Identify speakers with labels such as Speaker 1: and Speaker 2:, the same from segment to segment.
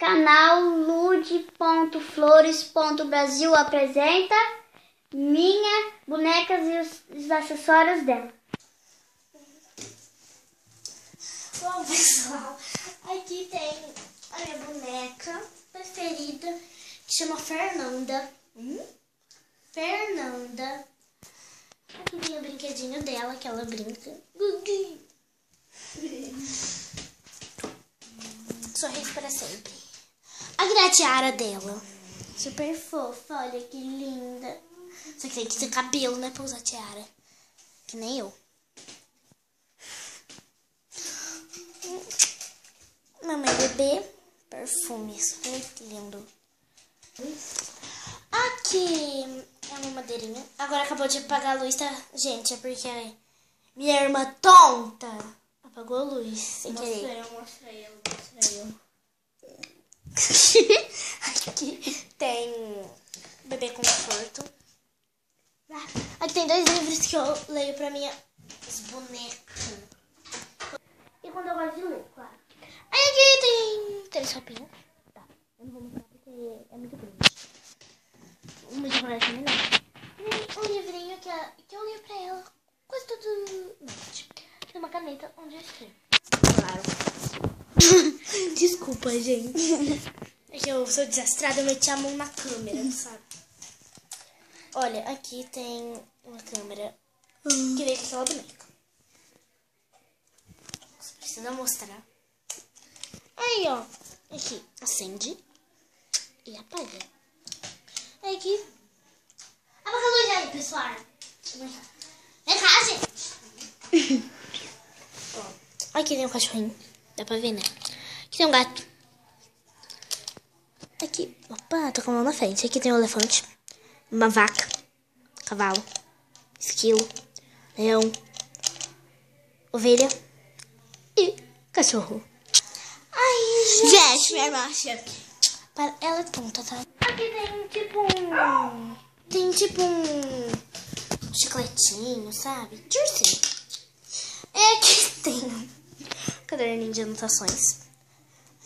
Speaker 1: Canal Lude.flores.brasil apresenta minha bonecas e os acessórios dela.
Speaker 2: Bom, pessoal, aqui tem a minha boneca preferida, que chama Fernanda. Fernanda. Aqui tem o brinquedinho dela, que ela brinca. Sorriso para sempre. Aqui tem a tiara dela. Super fofa, olha que linda. Só que tem que ter cabelo, né, pra usar tiara. Que nem eu. Mamãe bebê, perfume, super lindo. Aqui é uma madeirinha. Agora acabou de apagar a luz, tá? Gente, é porque minha irmã tonta apagou a luz sem querer.
Speaker 1: Mostrei eu.
Speaker 2: Aqui tem bebê conforto. Aqui tem 2 livros que eu leio pra minhas bonecas. E quando eu gosto de ler, claro. Aí aqui tem 3 roupinhas. Tá, eu não vou mostrar porque é muito grande. Muito parece melhor. E um livrinho que eu li pra ela quase todo noite. Tem uma caneta onde eu escrevo. Claro. Desculpa, gente. É que eu sou desastrada, eu meti a mão na câmera, sabe? Olha, aqui tem uma câmera que veio com aquela boneca. Você precisa mostrar. Aí, ó. Aqui, acende e apaga. Aí aqui. Apaga a luz aí, pessoal. Vem cá, gente. Ó, aqui tem um cachorrinho. Dá pra ver, né? Aqui tem um gato. Aqui, opa, tô com a mão na frente. Aqui tem um elefante, uma vaca, cavalo, esquilo, leão, ovelha e cachorro. Ai, gente, minha irmã acha. Ela é tonta, tá? Aqui tem tipo um chicletinho, sabe? Jersey. É, aqui tem um caderninho de anotações.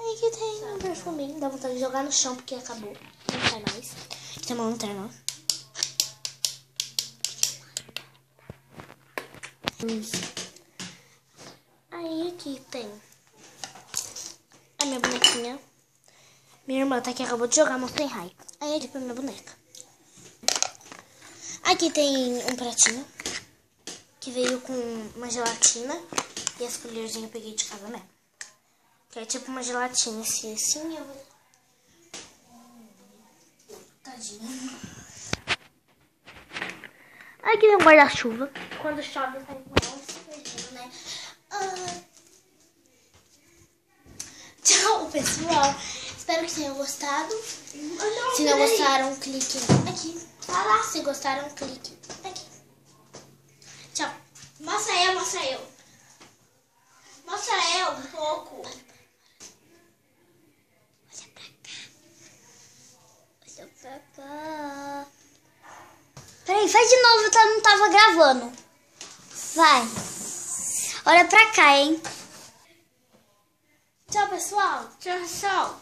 Speaker 2: Aí aqui tem um perfuminho, dá vontade de jogar no chão porque acabou. Não sai mais. Aqui tem uma lanterna. Aí aqui tem a minha bonequinha. Minha irmã tá aqui, acabou de jogar Monster High. Aí aqui pra minha boneca. Aqui tem um pratinho que veio com uma gelatina e as colherzinhas eu peguei de casa mesmo. Que é tipo uma gelatina, assim, eu vou... Tadinho. Aqui tem um guarda-chuva. Quando chove, sai com ela, super, né? Tchau, pessoal. Espero que tenham gostado. Se não gostaram, clique aqui. Se gostaram, clique aqui. Tchau. Mostra eu. Mostra eu um pouco. Olha pra cá.
Speaker 1: Peraí, faz de novo, eu não tava gravando. Vai. Olha pra cá, hein.
Speaker 2: Tchau, pessoal.
Speaker 1: Tchau.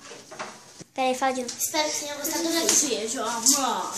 Speaker 1: Peraí, fala de novo.
Speaker 2: Espero que tenham gostado do vídeo.
Speaker 3: Beijo, amor.